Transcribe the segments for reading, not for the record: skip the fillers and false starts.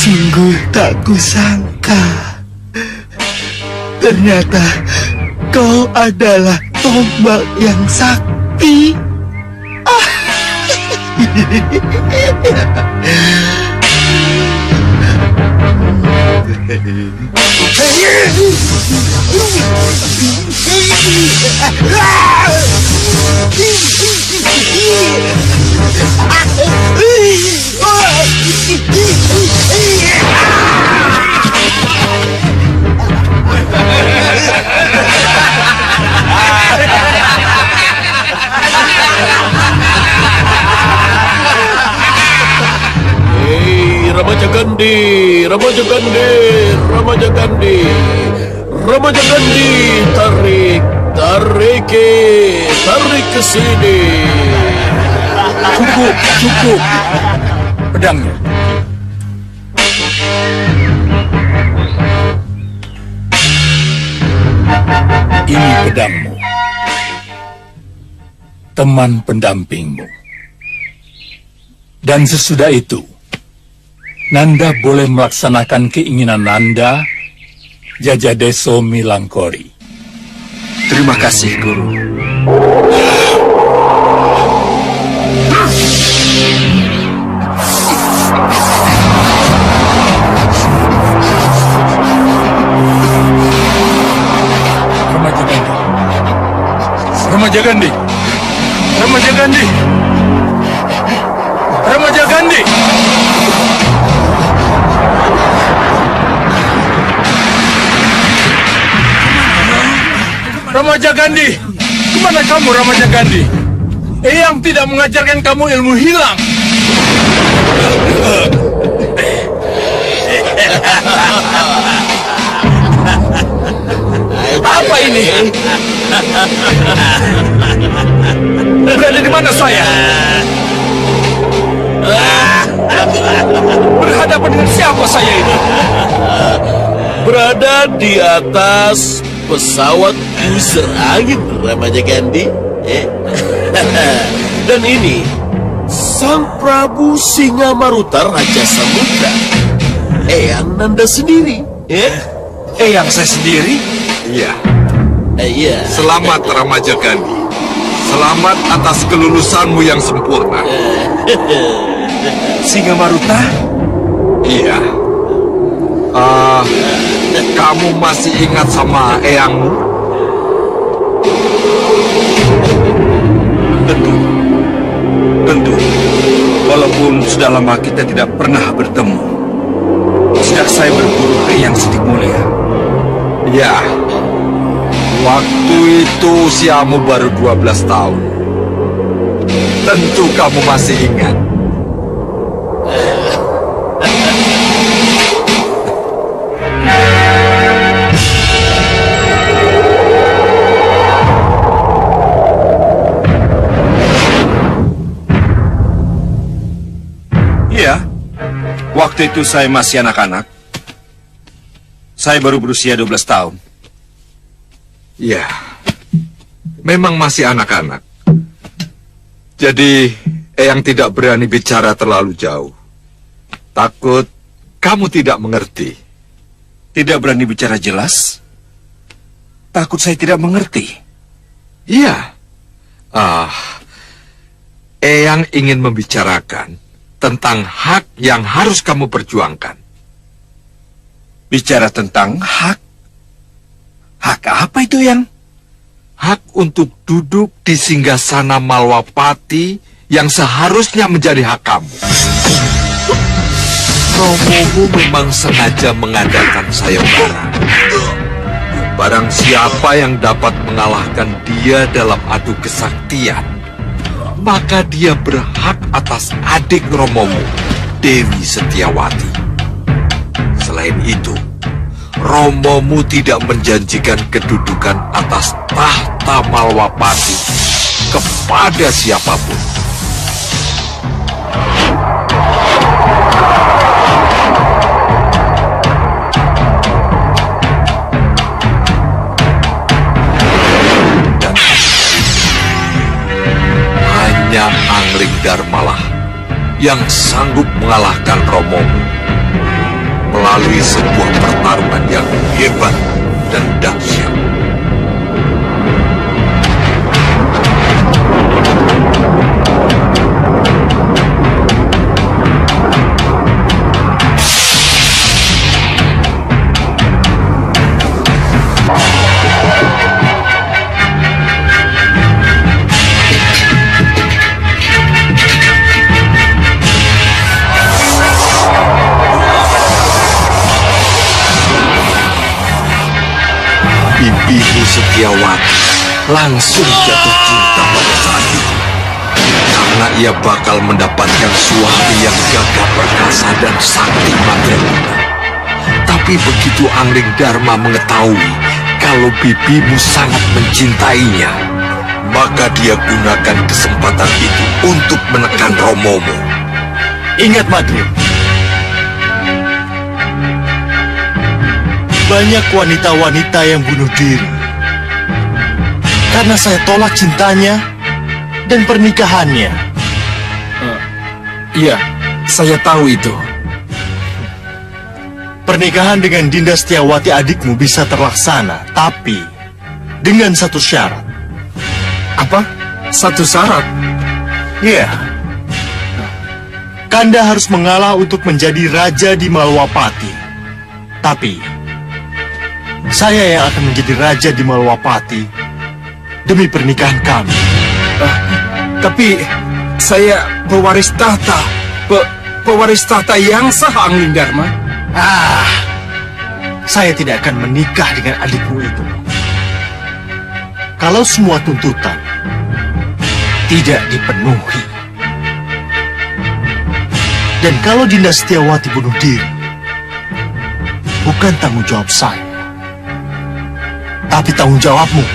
Sungguh tak kusangka, ternyata kau adalah tombak yang sakti. Remaja Gandhi, Remaja Gandhi, Remaja Gandhi, Remaja Gandhi, tarik, tarik ke sini. Cukup, cukup. Pedangnya. Ini pedangmu. Teman pendampingmu. Dan sesudah itu, Nanda boleh melaksanakan keinginan Nanda, Jajadeso Milangkori. Terima kasih, Guru. Remaja Gandhi. Remaja Gandhi. Remaja Gandhi. Remaja Gandhi. Kemana kamu, Remaja Gandhi? Eyang tidak mengajarkan kamu ilmu hilang. Apa ini? Berada di mana saya? Berhadapan dengan siapa saya ini? Berada di atas pesawat user angin, Remaja Gandhi. Dan ini Sang Prabu Singa-Maruta Raja Samudra, Eyang Nanda sendiri. Eyang saya sendiri? Iya. Iya. Selamat, Remaja Gandhi. Selamat atas kelulusanmu yang sempurna. Singa-Maruta? Iya. Kamu masih ingat sama eyangmu? Tentu. Walaupun sudah lama kita tidak pernah bertemu. Sejak saya berburu ke Eyang Sidik Mulia. Ya. Waktu itu usiamu baru 12 tahun. Tentu kamu masih ingat. Iya. Waktu itu saya masih anak-anak. Saya baru berusia 12 tahun. Ya, memang masih anak-anak. Jadi, Eyang tidak berani bicara terlalu jauh. Takut kamu tidak mengerti. Tidak berani bicara jelas? Takut saya tidak mengerti. Iya. Eyang ingin membicarakan tentang hak yang harus kamu perjuangkan. Bicara tentang hak? Hak apa itu, Yang? Hak untuk duduk di singgasana Malwapati yang seharusnya menjadi hak kamu. Romomu memang sengaja mengadakan sayembara. Barang siapa yang dapat mengalahkan dia dalam adu kesaktian, maka dia berhak atas adik Romomu, Dewi Setiawati. Selain itu, Romomu tidak menjanjikan kedudukan atas tahta Malwapati kepada siapapun. Dan hanya Angling Darmalah yang sanggup mengalahkan Romomu melalui sebuah pertarungan yang hebat dan dahsyat. Bibimu Setiawati langsung jatuh cinta pada saat itu, karena ia bakal mendapatkan suami yang gagah perkasa dan sakti mandraguna. Tapi begitu Angling Dharma mengetahui kalau bibimu sangat mencintainya, maka dia gunakan kesempatan itu untuk menekan Romomu. Ingat, Madrid. Banyak wanita-wanita yang bunuh diri karena saya tolak cintanya dan pernikahannya. Iya, saya tahu itu. Pernikahan dengan Dinda Setiawati adikmu bisa terlaksana, tapi dengan satu syarat. Apa? Satu syarat? Iya. Kanda harus mengalah untuk menjadi raja di Malwapati. Tapi saya yang akan menjadi raja di Malwapati demi pernikahan kami. Tapi saya pewaris tahta. Pewaris tahta yang sah, Angling Dharma. Saya tidak akan menikah dengan adikmu itu. Kalau semua tuntutan tidak dipenuhi, dan kalau Dinda Setiawati bunuh diri, bukan tanggung jawab saya, tapi tanggung jawabmu.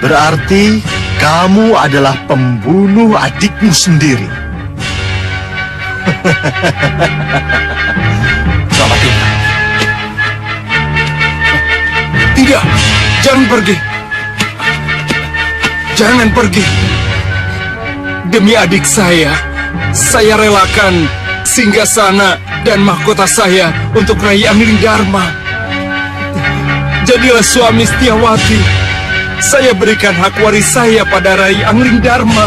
Berarti kamu adalah pembunuh adikmu sendiri. Selamat tinggal. Tidak, jangan pergi. Jangan pergi. Demi adik saya relakan singgasana dan mahkota saya untuk Rai Angling Dharma. Jadilah suami Setiawati. Saya berikan hak waris saya pada Rai Angling Dharma.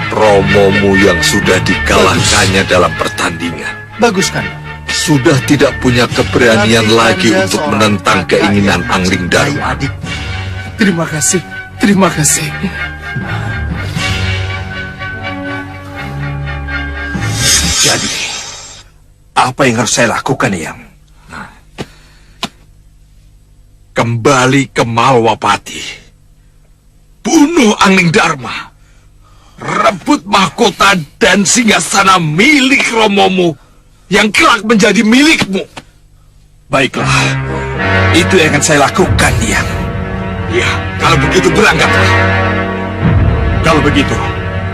Romomu yang sudah dikalahkannya dalam pertandingan Bagus kan? sudah tidak punya keberanian lagi untuk menentang keinginan Angling Dharma. Adik. Terima kasih. Terima kasih. Jadi, apa yang harus saya lakukan, Yang? Kembali ke Malwapati, bunuh Angling Dharma, rebut mahkota dan singgasana milik Romomu yang kelak menjadi milikmu. Baiklah, itu yang akan saya lakukan, Yang. Ya, kalau begitu berangkatlah. Kalau begitu,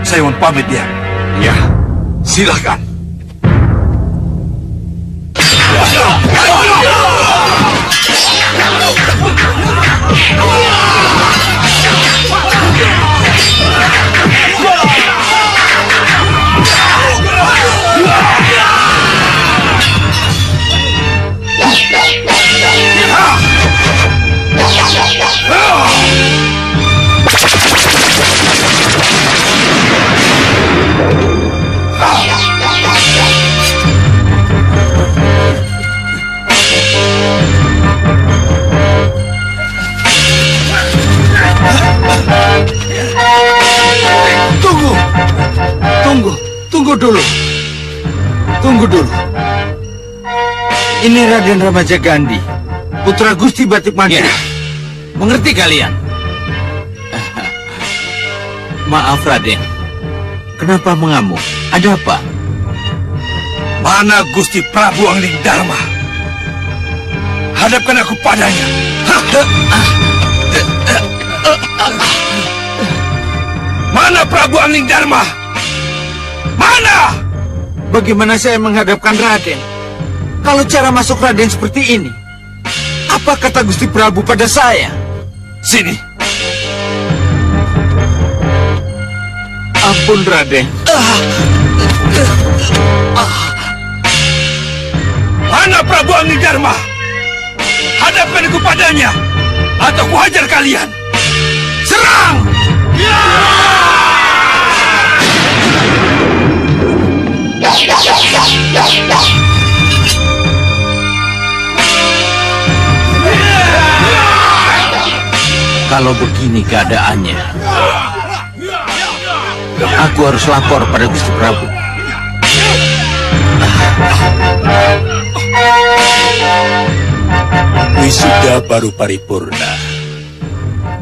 saya mohon pamit, Yang. Ya, silakan. Tunggu dulu. Ini Raden Ramaja Gandhi, putra Gusti Batik Mantri. Mengerti kalian? Maaf Raden, kenapa mengamuk? Ada apa? Mana Gusti Prabu Angling Dharma? Hadapkan aku padanya. Mana Prabu Angling Dharma? Mana? Bagaimana saya menghadapkan Raden? Kalau cara masuk Raden seperti ini, apa kata Gusti Prabu pada saya? Sini. Ampun Raden. Mana Prabu Angling Dharma? Hadapkan aku padanya, atau ku hajar kalian. Serang! Kalau begini keadaannya, aku harus lapor pada Gusti Prabu. Wisuda baru paripurna,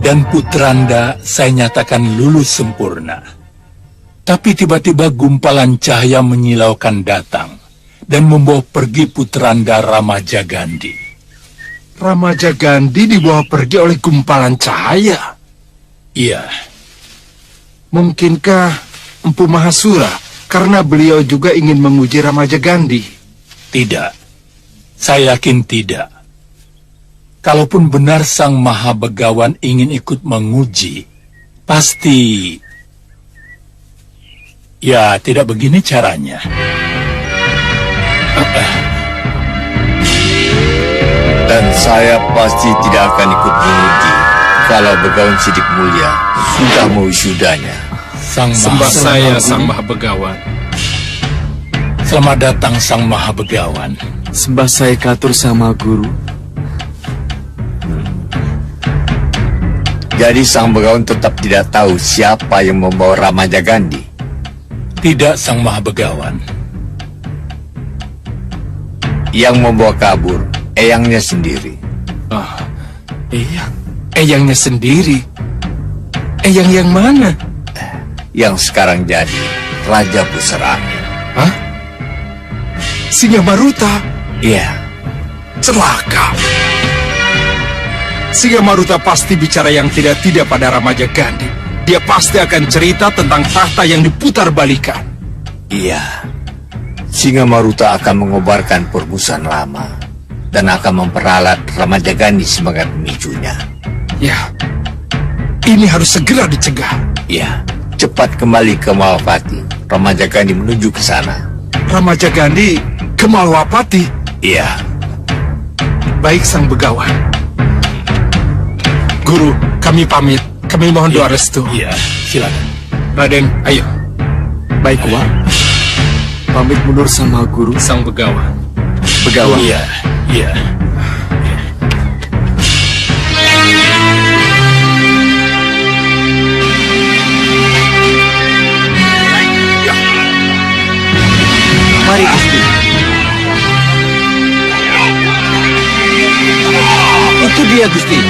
dan Putranda saya nyatakan lulus sempurna. Tapi tiba-tiba gumpalan cahaya menyilaukan datang dan membawa pergi Putranda Ramajagandhi. Ramajagandhi dibawa pergi oleh gumpalan cahaya. Iya, Mungkinkah Empu Mahasura karena beliau juga ingin menguji Ramajagandhi? tidak. Saya yakin tidak. Kalaupun benar Sang Maha Begawan ingin ikut menguji, pasti... Ya, tidak begini caranya. Dan saya pasti tidak akan ikut menguji kalau Begawan Sidik Mulia sudah mewisudannya. Sembah saya Sang Maha Begawan. Selamat datang Sang Maha Begawan. Sembah saya katur sama guru. Jadi Sang Begawan tetap tidak tahu siapa yang membawa Ramajagandhi. Tidak Sang Maha Begawan. Yang membawa kabur eyangnya sendiri. Eyangnya sendiri? Eyang yang mana? Yang sekarang jadi Raja Pusara Angin. Hah? Singa Maruta? Iya. Celaka. Singa Maruta pasti bicara yang tidak-tidak pada Ramajagandhi. Dia pasti akan cerita tentang tahta yang diputar balikan. Iya. Singa Maruta akan mengobarkan permusuhan lama dan akan memperalat Ramajagandhi sebagai pemicunya. Ya, ini harus segera dicegah. Iya. Cepat kembali ke Malwapati. Ramajagandhi menuju ke sana. Ramajagandhi ke Malwapati? Iya. Baik Sang Begawan. Guru, kami pamit. Kami mohon doa restu. Iya, silakan. Raden, ayo. Baik, Wak. Pamit mundur sama guru. Sang Begawan. Begawan. Iya, iya. Mari Gusti. Itu dia Gusti.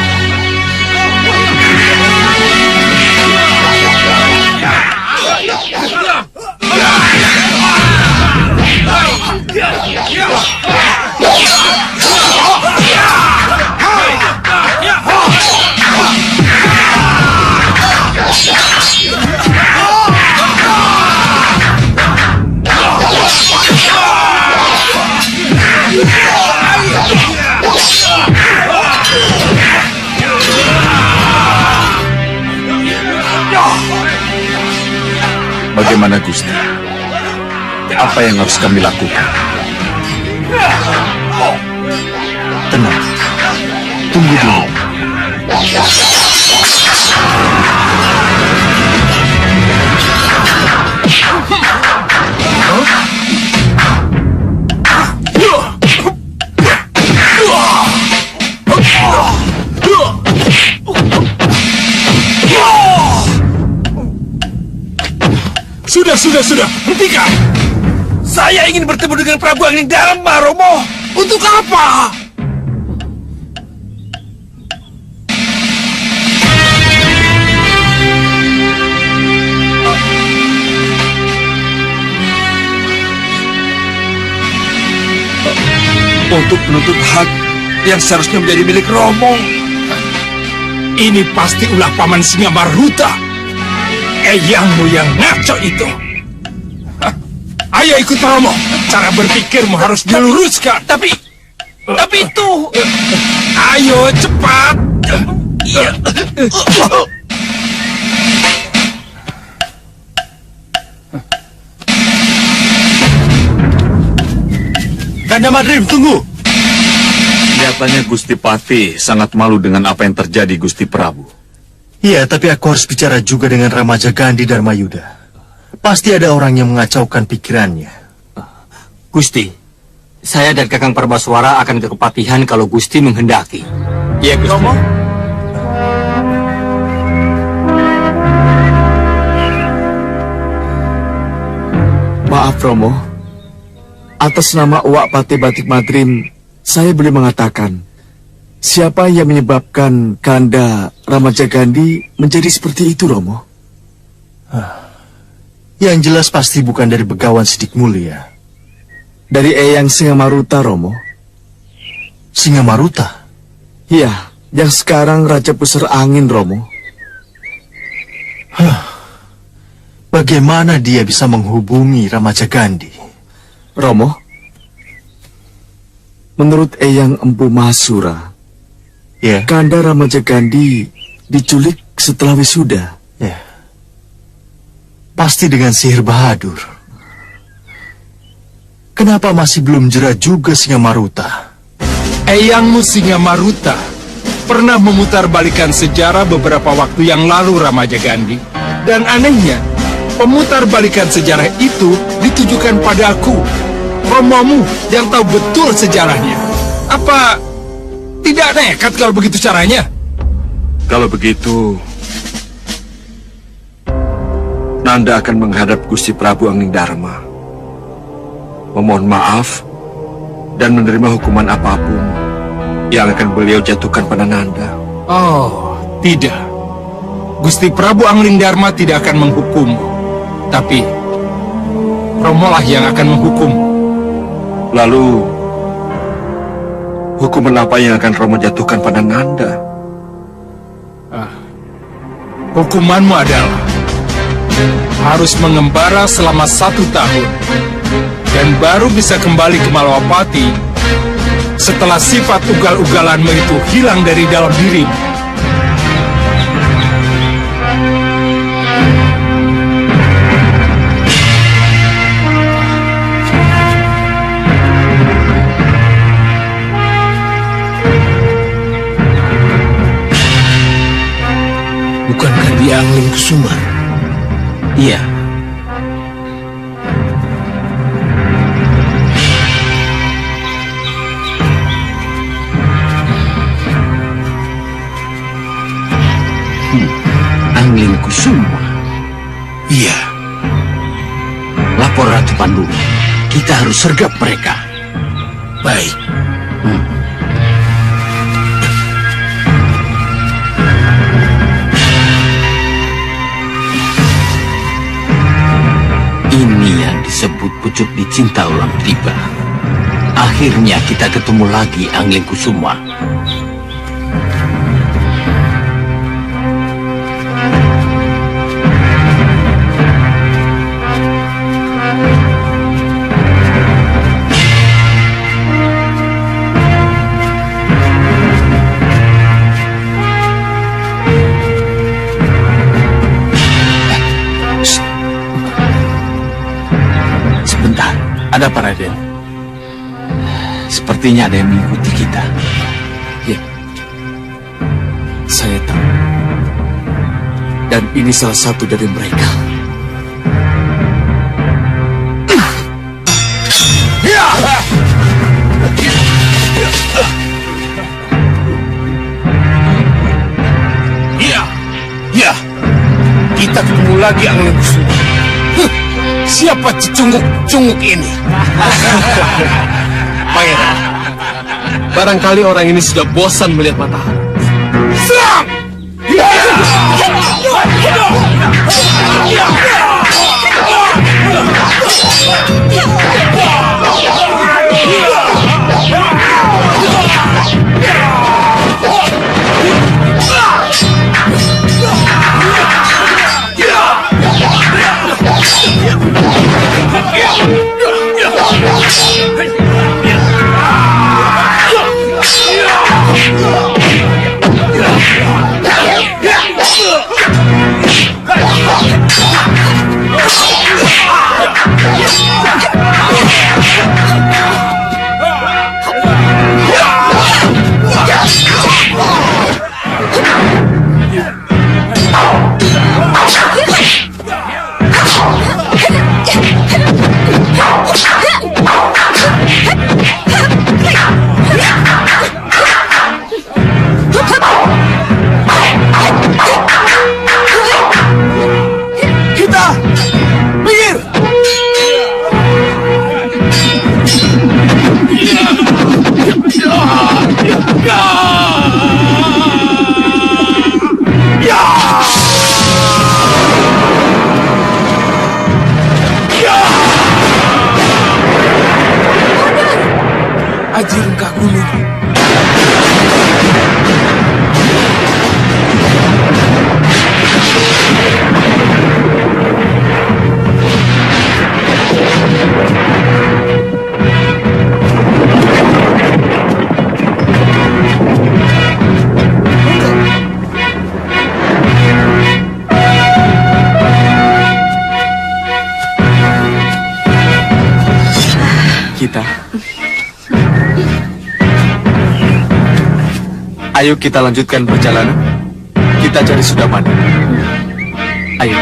Bagaimana Gusti? Apa yang harus kami lakukan? Tenang. Tunggu dulu. Sudah, hentikan! Saya ingin bertemu dengan Prabu Angling Dharma, Romo. Untuk apa? untuk menuntut hak yang seharusnya menjadi milik Romo. Ini pasti ulah paman Singamaruta. Eyangmu yang ngaco itu. Hah? Ayo ikut Romo. Cara berpikirmu harus diluruskan. Tapi itu... Ayo cepat. Kanda Madrim, tunggu! Kelihatannya Gusti Pati sangat malu dengan apa yang terjadi, Gusti Prabu. Iya, tapi aku harus bicara juga dengan Ramaja Gandhi Dharmayuda. Pasti ada orang yang mengacaukan pikirannya. Gusti, saya dan Kakang Parbaswara akan ke Kepatihan kalau Gusti menghendaki. Iya, Gusti. Romo? Maaf Romo, atas nama Uwak Pati Batik Madrim, saya boleh mengatakan siapa yang menyebabkan Kanda Ramaja Gandhi menjadi seperti itu, Romo? Yang jelas pasti bukan dari Begawan Sidik Mulia. Dari Eyang Singamaruta, Romo. Singamaruta? Iya, yang sekarang Raja Pusar Angin, Romo. Bagaimana dia bisa menghubungi Ramaja Gandhi? Romo, menurut Eyang Empu Mahasura, Ya, Kanda Ramaja Gandhi diculik setelah wisuda. ya. Pasti dengan sihir Bahadur. Kenapa masih belum jera juga Singamaruta? Eyangmu Singamaruta pernah memutarbalikkan sejarah beberapa waktu yang lalu, Ramaja Gandhi. Dan anehnya, pemutarbalikan sejarah itu ditujukan padaku, Romomu yang tahu betul sejarahnya. Apa tidak nekat kalau begitu caranya? Kalau begitu, Nanda akan menghadap Gusti Prabu Anglingdarma, memohon maaf dan menerima hukuman apapun yang akan beliau jatuhkan pada Nanda. Oh, tidak. Gusti Prabu Anglingdarma tidak akan menghukummu, tapi Romolah yang akan menghukummu. Lalu, hukuman apa yang akan Romo jatuhkan pada Nanda? Hukumanmu adalah harus mengembara selama 1 tahun dan baru bisa kembali ke Malwapati setelah sifat ugal-ugalanmu itu hilang dari dalam dirimu. Bukankah dia Angling Kusuma? Iya. Angling Kusuma. Iya. Lapor Ratu Pandu. Kita harus sergap mereka. Baik. Ini yang disebut pucuk dicinta ulang tiba. Akhirnya kita ketemu lagi, Angling Kusuma. Sebentar, ada apa, Raden? Sepertinya ada yang mengikuti kita. Ya, saya tahu. Dan ini salah satu dari mereka. Ya, kita ketemu lagi Angling Kusuma. Siapa cecunguk-cunguk ini? Pangeran, barangkali orang ini sudah bosan melihat matahari. Serang! Aji Rengkah Gunung. Kita. Ayo kita lanjutkan perjalanan. Kita cari Sudamana. Ayo.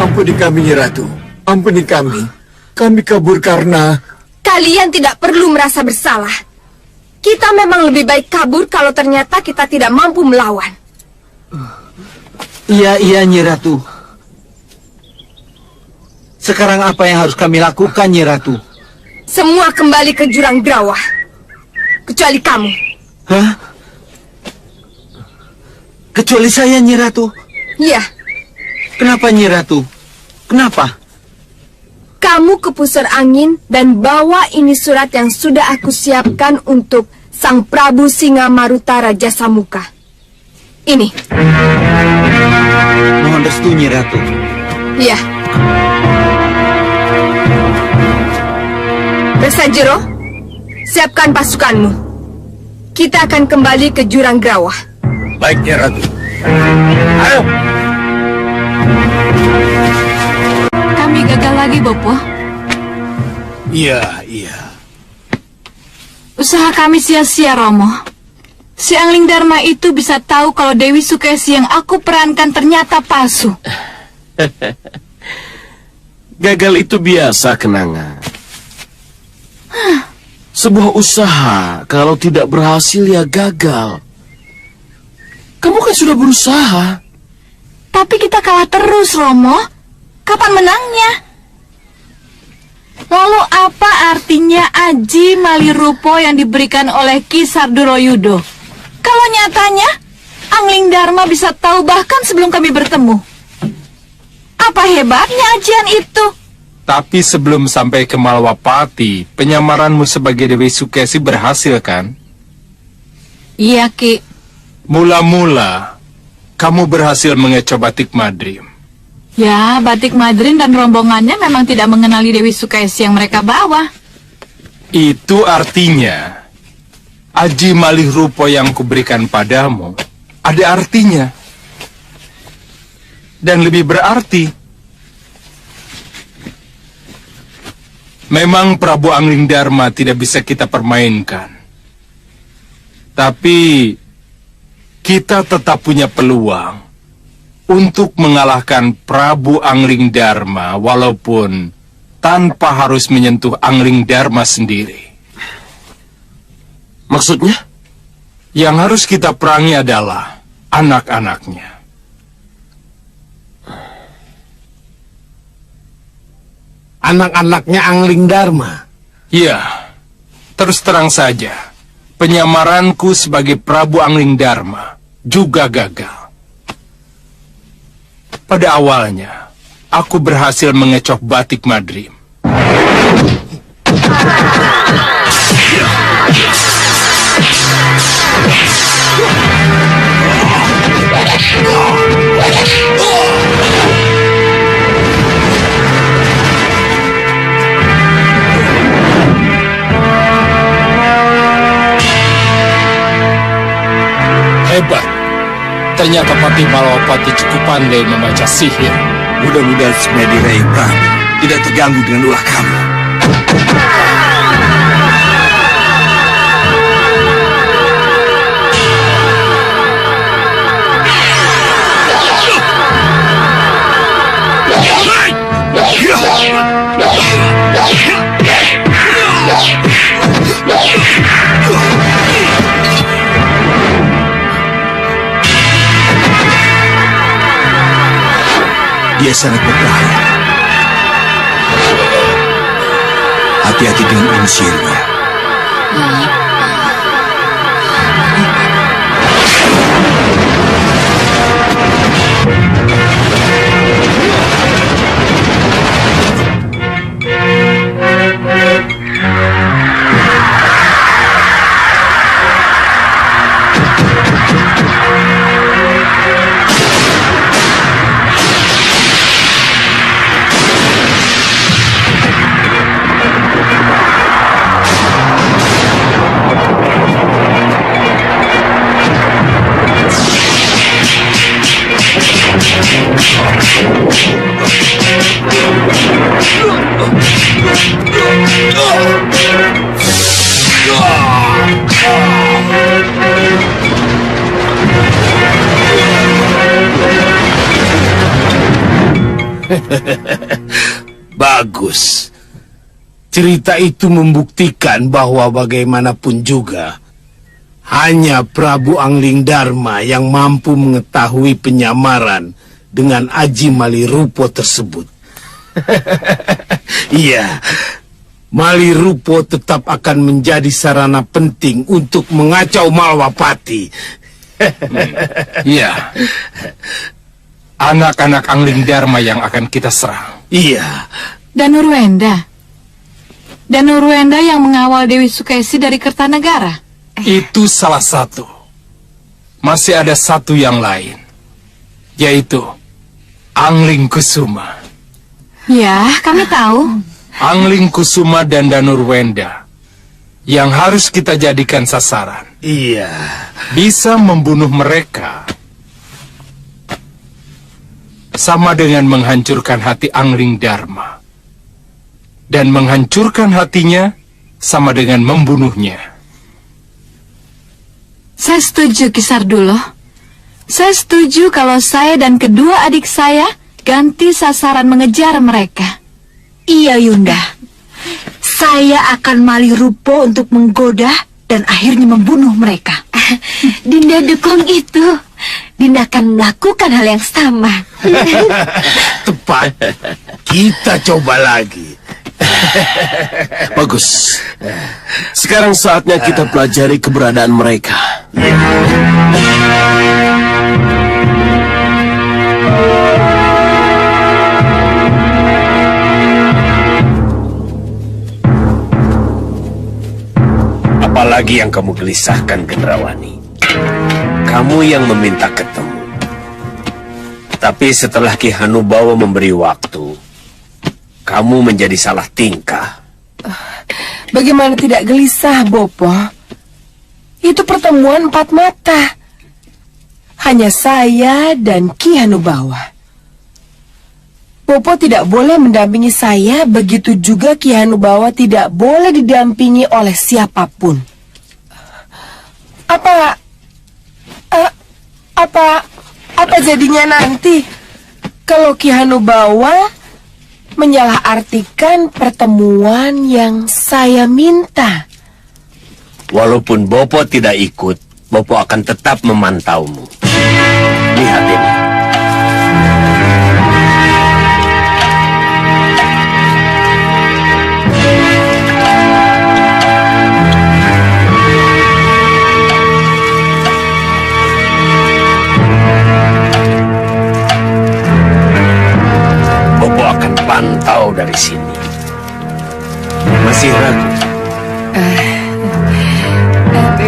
Ampuni kami, Nyi Ratu. Ampuni kami. Kami kabur karena... Kalian tidak perlu merasa bersalah. Kita memang lebih baik kabur kalau ternyata kita tidak mampu melawan. Iya, Nyi Ratu. Sekarang apa yang harus kami lakukan, Nyi Ratu? Semua kembali ke jurang Drawah. Kecuali kamu. Hah? Kecuali saya, Nyi Ratu? Iya. Kenapa, Nyi Ratu? Kenapa? Kamu ke pusar angin dan bawa ini surat yang sudah aku siapkan untuk Sang Prabu Singamaruta Raja Samuka. Ini. Mohon restu, Nyi Ratu. Iya. Resajero, siapkan pasukanmu. Kita akan kembali ke jurang Drawah. Baik, Nyi Ratu. Ayo. Kami gagal lagi, Bopo. Iya. Usaha kami sia-sia, Romo. Si Angling Dharma itu bisa tahu kalau Dewi Sukesi yang aku perankan ternyata palsu. Gagal itu biasa, Kenanga. Sebuah usaha, kalau tidak berhasil ya gagal. Kamu kan sudah berusaha. Tapi kita kalah terus, Romo. Kapan menangnya? Lalu apa artinya Aji Malirupo yang diberikan oleh Ki Sarduroyudo? Kalau nyatanya Angling Dharma bisa tahu bahkan sebelum kami bertemu. Apa hebatnya ajian itu? Tapi sebelum sampai ke Malwapati, penyamaranmu sebagai Dewi Sukesi berhasil, kan? Iya, Ki. Mula-mula, kamu berhasil mengecoh Batik Madrim. Ya, Batik Madrin dan rombongannya memang tidak mengenali Dewi Sukesi yang mereka bawa. Itu artinya, Aji Malih Rupo yang kuberikan padamu, ada artinya. Dan lebih berarti, memang Prabu Angling Dharma tidak bisa kita permainkan. Tapi, kita tetap punya peluang untuk mengalahkan Prabu Angling Dharma walaupun tanpa harus menyentuh Angling Dharma sendiri. Maksudnya? Yang harus kita perangi adalah anak-anaknya. Anak-anaknya Angling Dharma? Ya, terus terang saja, penyamaranku sebagai Prabu Angling Dharma juga gagal. Pada awalnya, aku berhasil mengecoh Batik Madrim. Hebat. Ternyata Patih Malwapati cukup pandai membaca sihir. Mudah-mudahan semua diraih Prabu. tidak terganggu dengan ulah kamu. Dia sangat berbahaya. Hati-hati dengan unsirnya. Bagus. Cerita itu membuktikan bahwa bagaimanapun juga hanya Prabu Angling Dharma yang mampu mengetahui penyamaran dengan Aji Malirupo tersebut. Iya, Malirupo tetap akan menjadi sarana penting untuk mengacau Malwapati. Iya. Anak-anak Angling Dharma yang akan kita serang. Iya. Danurwenda yang mengawal Dewi Sukesi dari Kertanegara. Itu salah satu. Masih ada satu yang lain, yaitu Angling Kusuma. Ya, kami tahu. Angling Kusuma dan Danurwenda yang harus kita jadikan sasaran. Iya. Bisa membunuh mereka sama dengan menghancurkan hati Angling Dharma. Dan menghancurkan hatinya sama dengan membunuhnya. Saya setuju, Ki Sardulo. Saya setuju kalau saya dan kedua adik saya ganti sasaran mengejar mereka. Iya, Yunda. Saya akan Malirupo untuk menggoda dan akhirnya membunuh mereka. Dinda dukung itu. Dinda akan melakukan hal yang sama. Tepat. Kita coba lagi. Bagus. Sekarang saatnya kita pelajari keberadaan mereka. Apalagi yang kamu gelisahkan, Gendrawani? Kamu yang meminta ketemu. Tapi setelah Ki Hanubawa memberi waktu, kamu menjadi salah tingkah. Bagaimana tidak gelisah, Bopo? Itu pertemuan empat mata. Hanya saya dan Ki Hanubawa. Bopo tidak boleh mendampingi saya, begitu juga Ki Hanubawa tidak boleh didampingi oleh siapapun. Apa jadinya nanti kalau Ki Hanubawa menyalahartikan pertemuan yang saya minta? Walaupun Bopo tidak ikut, Bopo akan tetap memantaumu. Lihat ini. Bopo akan pantau dari sini. Masih ragu?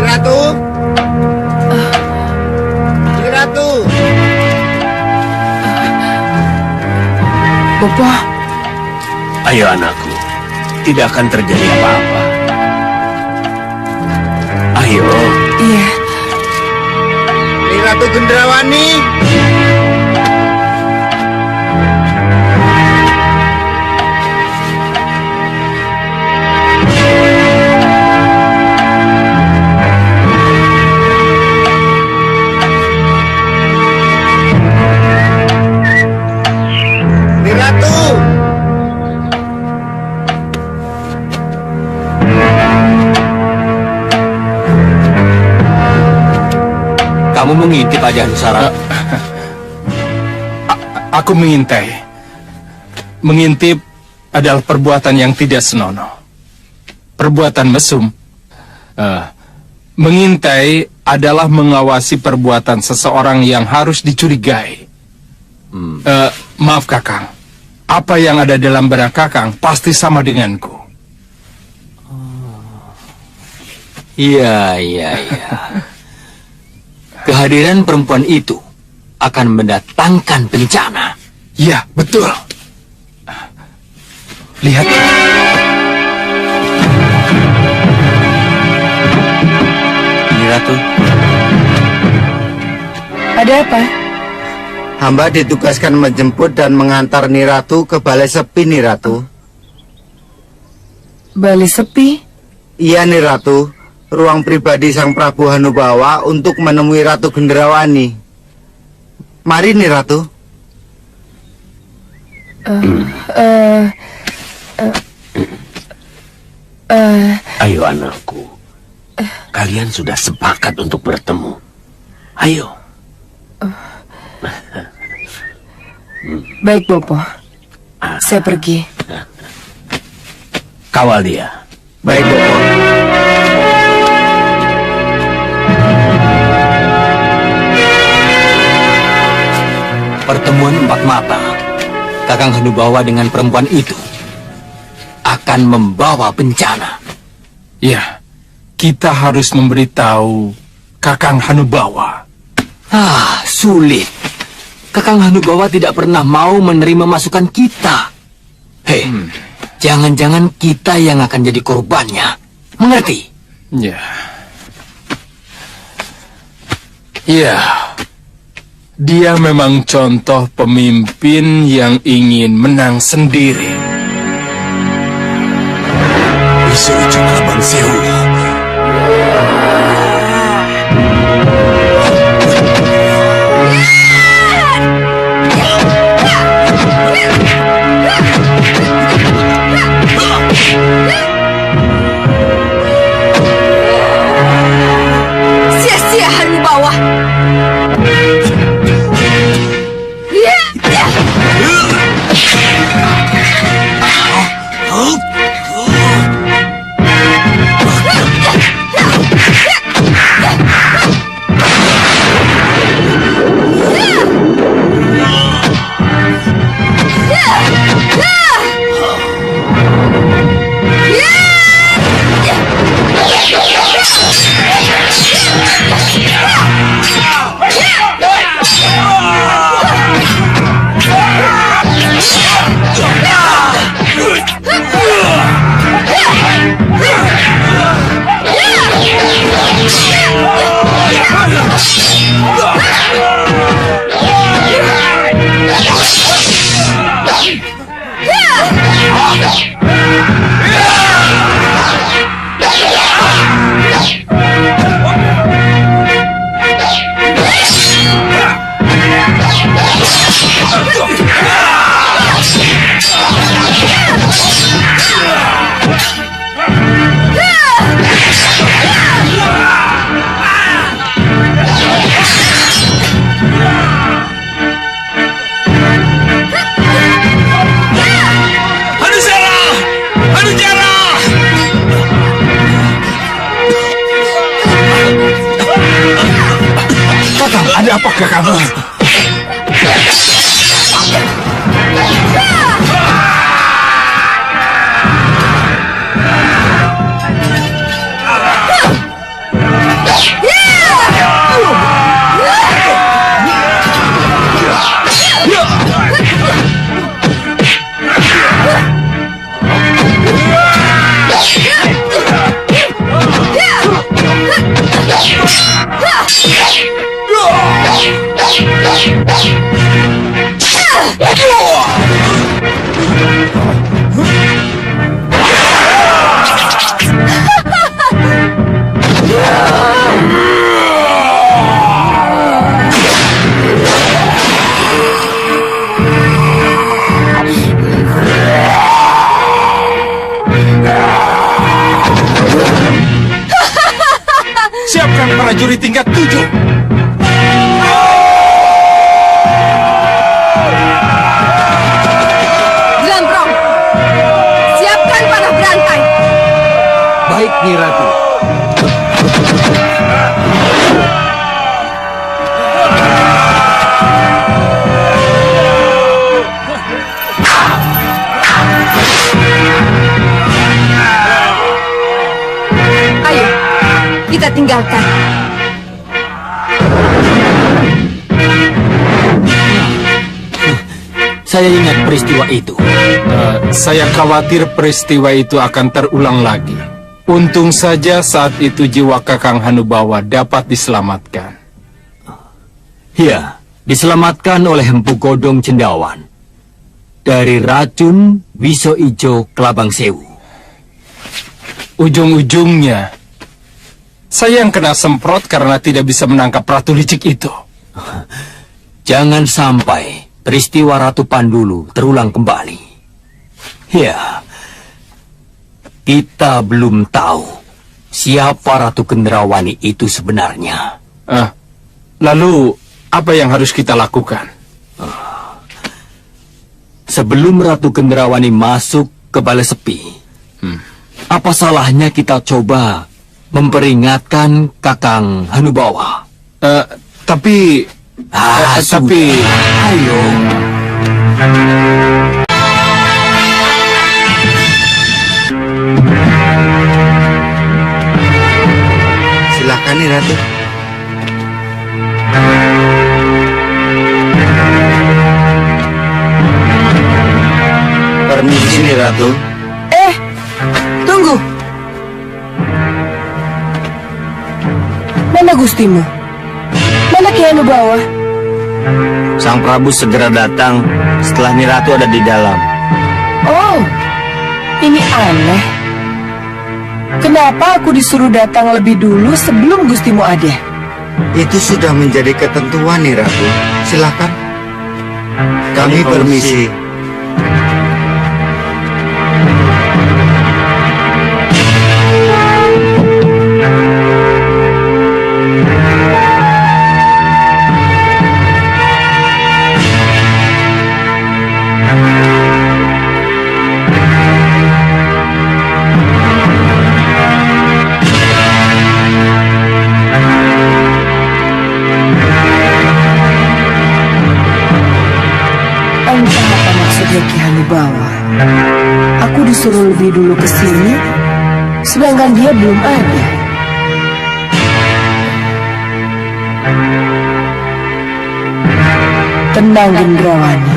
Ratu. Ratu. Bopo. Ayo anakku, tidak akan terjadi apa-apa. Ayo. Iya. Ratu Gendrawani. Kamu mengintip aja Nusara. Aku mengintai. Mengintip adalah perbuatan yang tidak senonoh. Perbuatan mesum. Mengintai adalah mengawasi perbuatan seseorang yang harus dicurigai. Maaf Kakang, apa yang ada dalam benak Kakang pasti sama denganku. Iya. Kehadiran perempuan itu akan mendatangkan bencana. Iya, betul. Lihat. Ini Ratu. Ada apa? Hamba ditugaskan menjemput dan mengantar Niratu ke Balai Sepi, Niratu. Balai Sepi? Iya, Niratu. Ruang pribadi Sang Prabu Hanubawa untuk menemui Ratu Gendrawani. Mari, Niratu. Ayo anakku. Kalian sudah sepakat untuk bertemu. Ayo. Baik, Bopo. Saya pergi. Kawal dia. Baik, Bopo. Pertemuan empat mata Kakang Hanubawa dengan perempuan itu akan membawa bencana. Ya, kita harus memberitahu Kakang Hanubawa. Sulit. Kakang Hanubawa tidak pernah mau menerima masukan kita. Hei, jangan-jangan kita yang akan jadi korbannya. Mengerti? Ya. Ya. Dia memang contoh pemimpin yang ingin menang sendiri. Bisa ucap Bang Sewu. Sia-sia Hanubawa. Ada apa Kakang? Siapkan prajurit tingkat 7. Baik, Nyi Ratu. Ayo, kita tinggalkan. Saya ingat peristiwa itu. Saya khawatir peristiwa itu akan terulang lagi. Untung saja saat itu jiwa Kakang Hanubawa dapat diselamatkan. Ya, diselamatkan oleh Empu Godong Cendawan dari racun Wiso Ijo Kelabang Sewu. Ujung-ujungnya, saya yang kena semprot karena tidak bisa menangkap ratu licik itu. Jangan sampai peristiwa Ratu Pandulu terulang kembali. Ya, kita belum tahu siapa Ratu Gendrawani itu sebenarnya. Lalu, apa yang harus kita lakukan? Sebelum Ratu Gendrawani masuk ke Balai Sepi, apa salahnya kita coba memperingatkan Kakang Hanubawa? Tapi... tapi... Ayo. Silakan nih Ratu. Permisi nih Ratu. Tunggu. Mana gustimu? Mana Ki Hanubawa? Sang Prabu segera datang setelah Nyi Ratu ada di dalam. Oh, ini aneh. Kenapa aku disuruh datang lebih dulu sebelum gustimu ada? Itu sudah menjadi ketentuan nih Ratu. Silakan. Kami permisi. Ki Hanubawa. Aku disuruh lebih dulu ke sini, sedangkan dia belum ada. Tenang Gendrawani.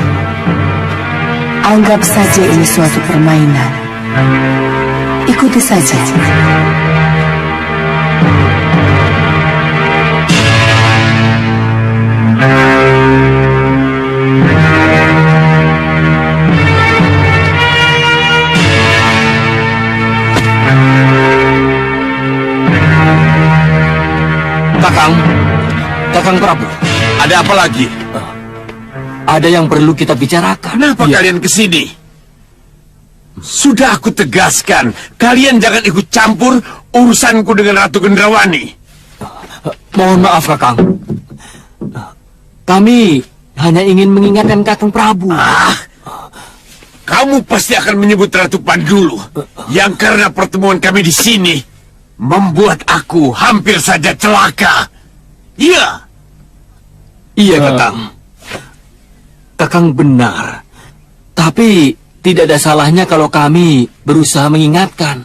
Anggap saja ini suatu permainan. Ikuti saja. Kakang Prabu, ada apa lagi? Ada yang perlu kita bicarakan. Kenapa kalian kesini? Sudah aku tegaskan, kalian jangan ikut campur urusanku dengan Ratu Gendrawani. Mohon maaf, Kakang. Kami hanya ingin mengingatkan Kakang Prabu. Kamu pasti akan menyebut Ratu Pandulu, yang karena pertemuan kami di sini membuat aku hampir saja celaka. Iya. Iya, Kakang. Kakang benar. Tapi tidak ada salahnya kalau kami berusaha mengingatkan.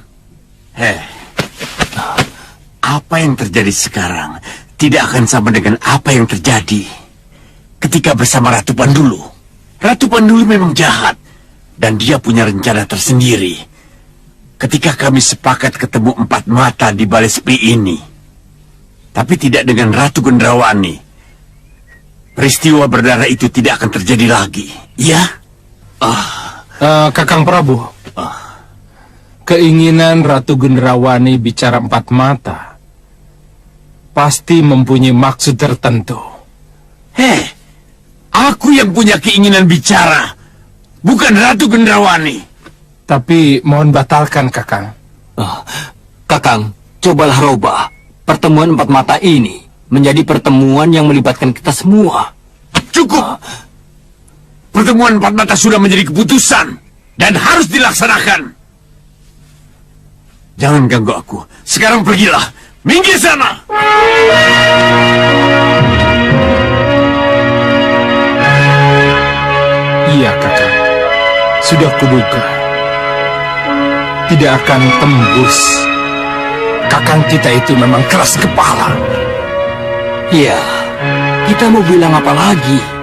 Apa yang terjadi sekarang tidak akan sama dengan apa yang terjadi ketika bersama Ratu Pandulu. Ratu Pandulu memang jahat dan dia punya rencana tersendiri. Ketika kami sepakat ketemu empat mata di Balai Sepi ini, tapi tidak dengan Ratu Gendrawani, peristiwa berdarah itu tidak akan terjadi lagi. Ya? Kakang Prabu, keinginan Ratu Gendrawani bicara empat mata pasti mempunyai maksud tertentu. Aku yang punya keinginan bicara, bukan Ratu Gendrawani. Tapi mohon batalkan, Kakang. Kakang, cobalah robah pertemuan empat mata ini menjadi pertemuan yang melibatkan kita semua. Cukup! Pertemuan empat mata sudah menjadi keputusan dan harus dilaksanakan. Jangan ganggu aku. Sekarang pergilah. Minggir sana. Iya, Kakang. Sudah kuduga. Tidak akan tembus. Kakang kita itu memang keras kepala. Iya, kita mau bilang apa lagi?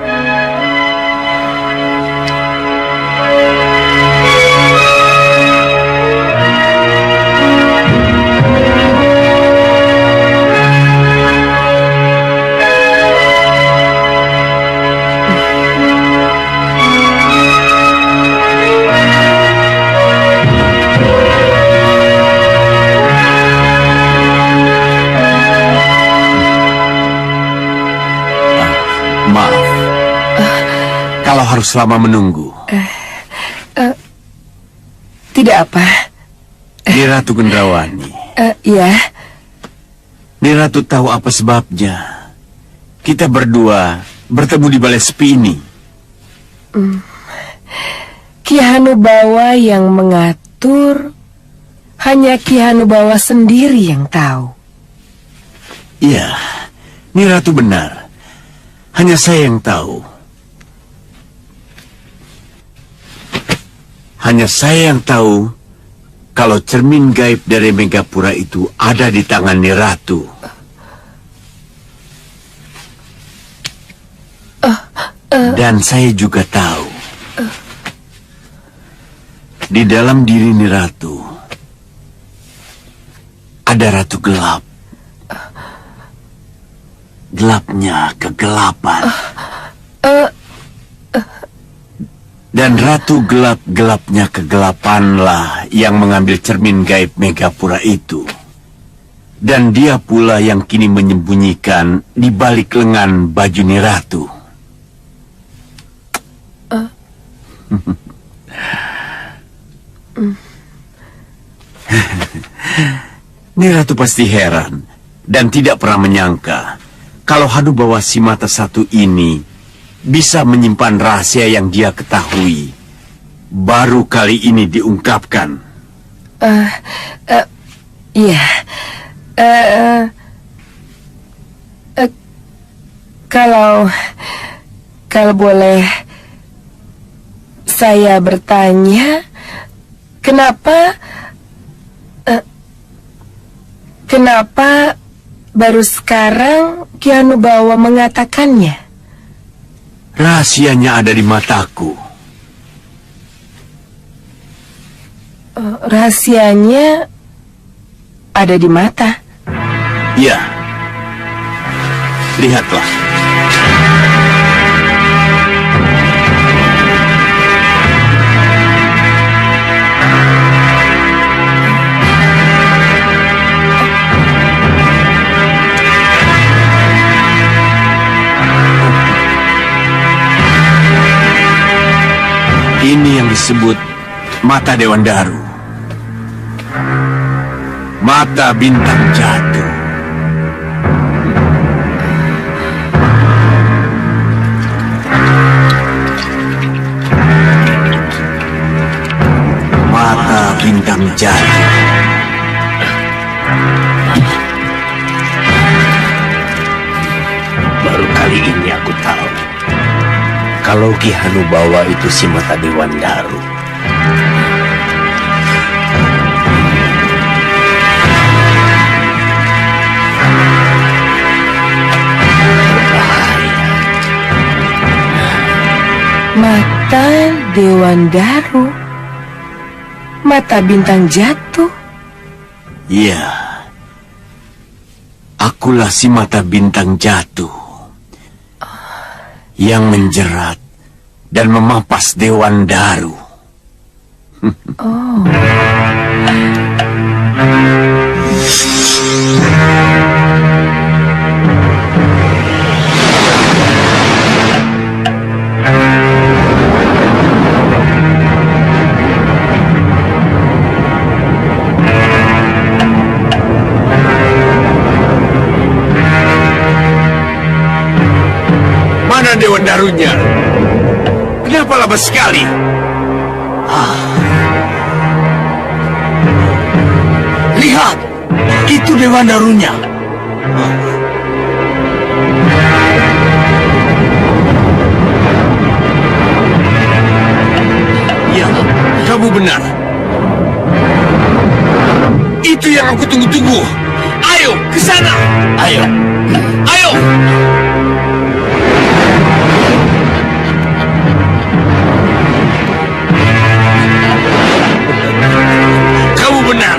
Maaf. Kalau harus lama menunggu. Tidak apa. Ni Ratu Gendrawani. Ya. Ni Ratu tahu apa sebabnya. Kita berdua bertemu di Balai Sepi ini. Ki Hanubawa yang mengatur, hanya Ki Hanubawa sendiri yang tahu. Iya, Ni Ratu benar. Hanya saya yang tahu. Hanya saya yang tahu kalau cermin gaib dari Megapura itu ada di tangan Ni Ratu. Dan saya juga tahu di dalam diri Ni Ratu ada ratu gelap. Gelapnya kegelapan. Dan ratu gelap-gelapnya kegelapanlah yang mengambil cermin gaib Megapura itu. Dan dia pula yang kini menyembunyikan di balik lengan baju Ni Ratu. Ni Ratu pasti heran dan tidak pernah menyangka kalau Hanubawa si mata satu ini bisa menyimpan rahasia yang dia ketahui. Baru kali ini diungkapkan. Iya. Kalau boleh saya bertanya, kenapa baru sekarang Ki Hanubawa mengatakannya? Rahasianya ada di mataku. Rahasianya ada di mata? Ya. Lihatlah. Ini yang disebut mata Dewan Daru. Mata bintang jatuh. Mata bintang jatuh. Baru kali ini aku tahu kalau Ki Hanubawa itu si mata Dewan Daru. Mata Dewan Daru, mata bintang jatuh. Iya, akulah si mata bintang jatuh yang menjerat dan memampas Dewan Daru. Oh. Mana Dewan Darunya? Kenapa lama sekali? Itu Dewan Darunya. Ya, kamu benar. Itu yang aku tunggu-tunggu. Ayo, ke sana. Ayo. Ayo. Kamu benar.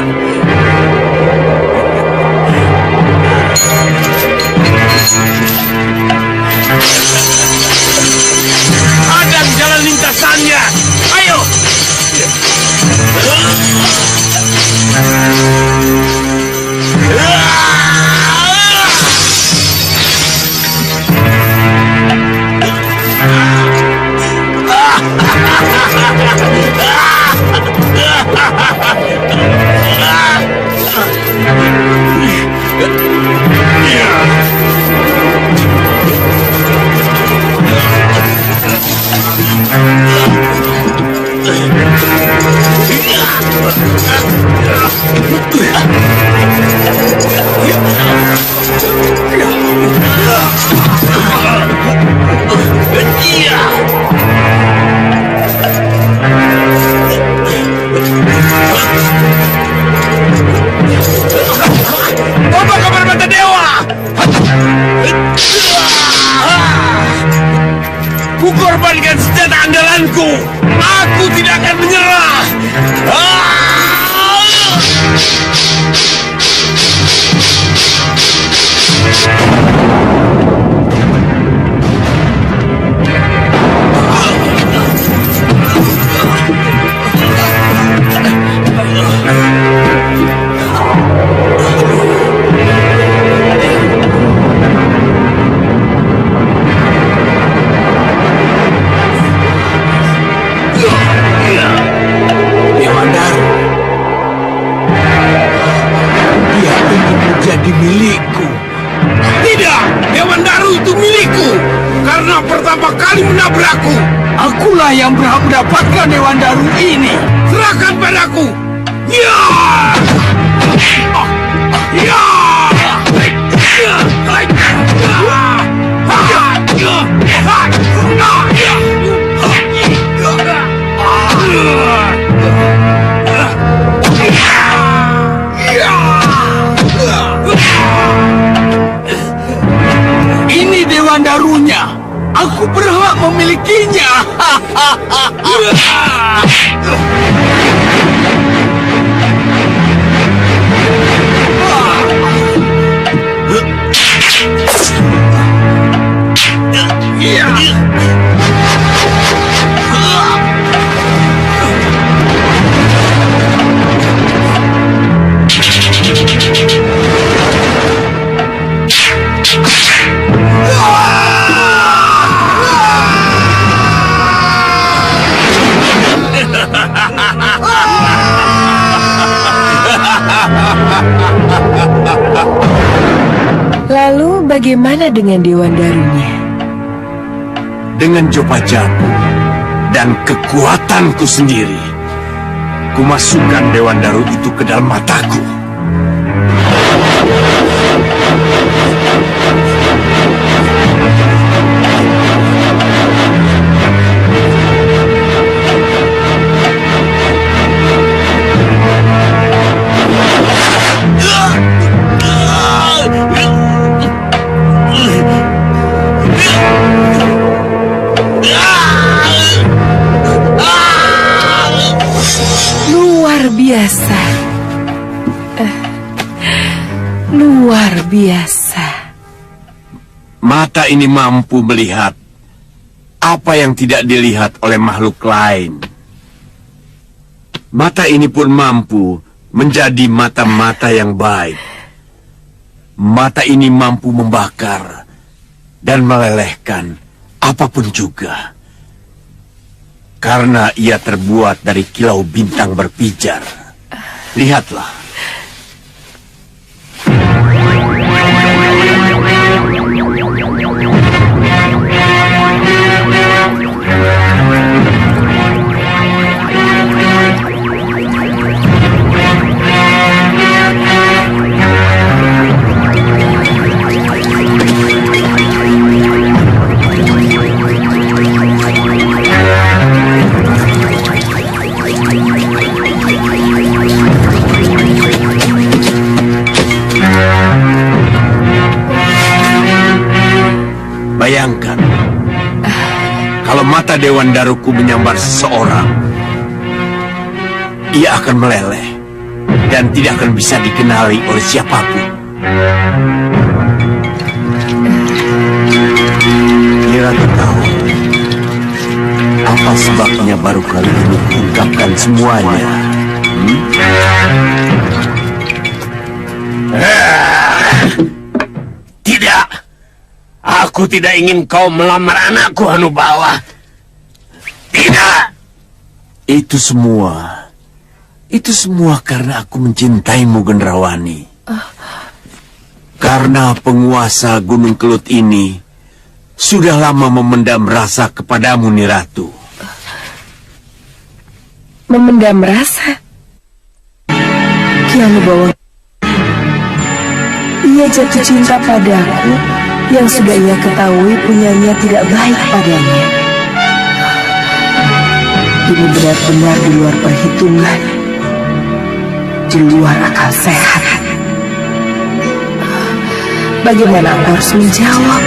Hadang jalan lintasannya. Ayo. Bapak kabar mata dewa. Ku korbankan senjata andalanku. Aku tidak akan menyerah. Dewan Daru. Dia ingin menjadi milikku. Tidak, Dewan Daru itu milikku. Karena pertama kali menabrakku. Akulah yang berhak mendapatkan Dewan Daru ini. Serahkan padaku. Ya! Ya! Ini Dewan Darunya. Aku berhak memilikinya. Lalu bagaimana dengan Dewan Darunya? Dengan Jopajaku dan kekuatanku sendiri, kumasukkan Dewan Daru itu ke dalam mataku. Luar biasa. Luar biasa. Mata ini mampu melihat apa yang tidak dilihat oleh makhluk lain. Mata ini pun mampu menjadi mata-mata yang baik. Mata ini mampu membakar dan melelehkan apapun juga. Karena ia terbuat dari kilau bintang berpijar. Lihatlah. mata Dewan Daruku menyambar seseorang, ia akan meleleh dan tidak akan bisa dikenali oleh siapapun. Nyi Ratu tahu apa sebabnya baru kali ini mengungkapkan semuanya. Tidak, aku tidak ingin kau melamar anakku, Hanubawa. Tidak. Itu semua karena aku mencintaimu, Gendrawani. Karena penguasa Gunung Kelut ini sudah lama memendam rasa kepadamu, Nyi Ratu. Memendam rasa? Ki Hanubawa, ia jatuh cinta padaku yang sudah ia ketahui punyanya tidak baik padanya. Ini benar-benar di luar perhitungan, di luar akal sehat. Bagaimana aku harus menjawab?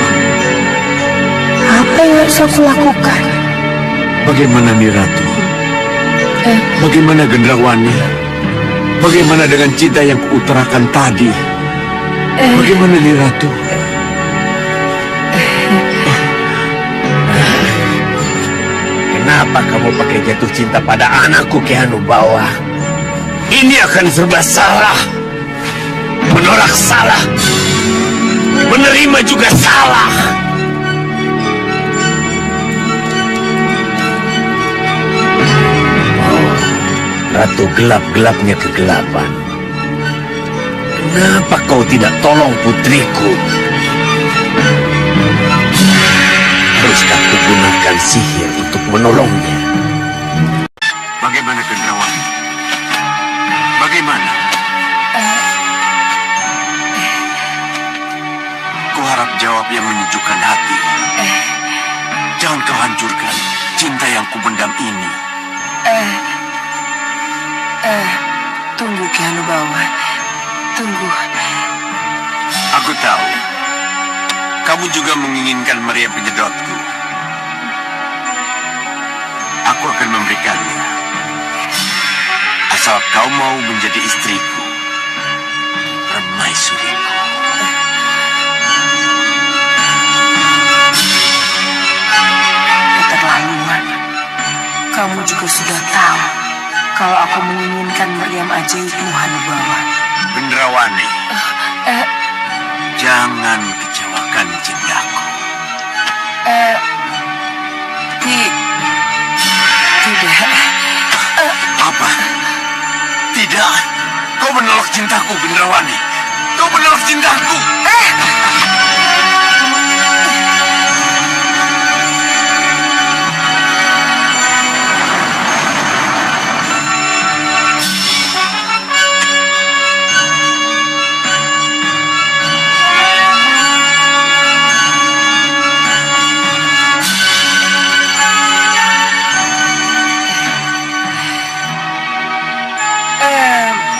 Apa yang harus aku lakukan? Bagaimana, Nyi Ratu? Bagaimana, Gendrawani? Bagaimana dengan cinta yang kuutarakan tadi? Bagaimana, Nyi Ratu? Kenapa kamu pakai jatuh cinta pada anakku, Ki Hanubawa? Ini akan serba salah. Menolak salah. Menerima juga salah. Ratu gelap-gelapnya kegelapan. Kenapa kau tidak tolong putriku? Haruskah kugunakan sihir untuk menolongnya? Bagaimana, Gendrawani? Bagaimana? Kuharap jawab yang menyejukkan hati. Jangan kau hancurkan cinta yang kupendam ini. Tunggu, Ki Hanubawa. Tunggu. Aku tahu. Kamu juga menginginkan meriam penyedotku. Aku akan memberikannya. Asal kau mau menjadi istriku. Permaisuriku. Keterlaluan. Kamu juga sudah tahu kalau aku menginginkan meriam ajaibmu, Hanubawa. Gendrawani, jangan kecewakan cintaku. Tidak. Apa? Tidak. Kau menolak cintaku, Gendrawani. Kau menolak cintaku.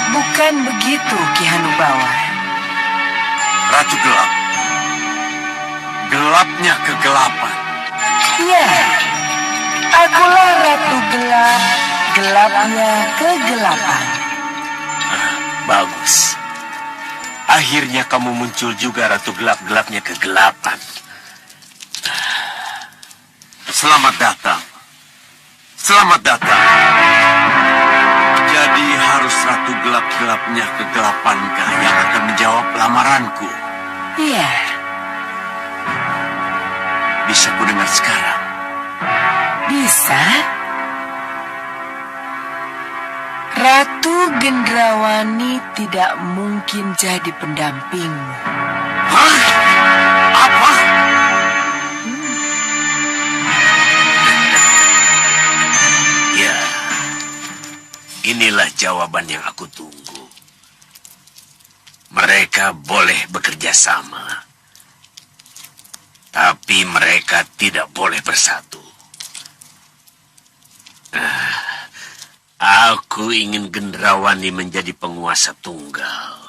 Bukan begitu, Ki Hanubawa. Ratu gelap. Gelapnya kegelapan. Ya, akulah Ratu Gelap, gelapnya kegelapan. Bagus. Akhirnya kamu muncul juga, Ratu Gelap-gelapnya kegelapan. Selamat datang. Selamat datang. Jadi harus Ratu Gelap-gelapnya kegelapankah yang akan menjawab lamaranku? Iya. Bisa ku dengar sekarang? Bisa. Ratu Gendrawani tidak mungkin jadi pendampingmu. Hah? Apa? Ya, inilah jawaban yang aku tunggu. Mereka boleh bekerja sama, tapi mereka tidak boleh bersatu. Aku ingin Gendrawani menjadi penguasa tunggal.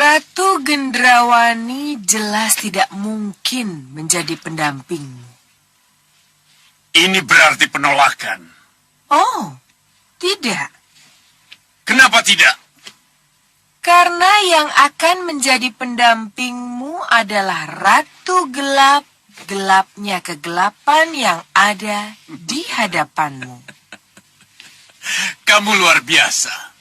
Ratu Gendrawani jelas tidak mungkin menjadi pendampingmu. Ini berarti penolakan. Oh, tidak. Kenapa tidak? Karena yang akan menjadi pendampingmu adalah Ratu Gelap, gelapnya kegelapan yang ada di hadapanmu. Kamu luar biasa.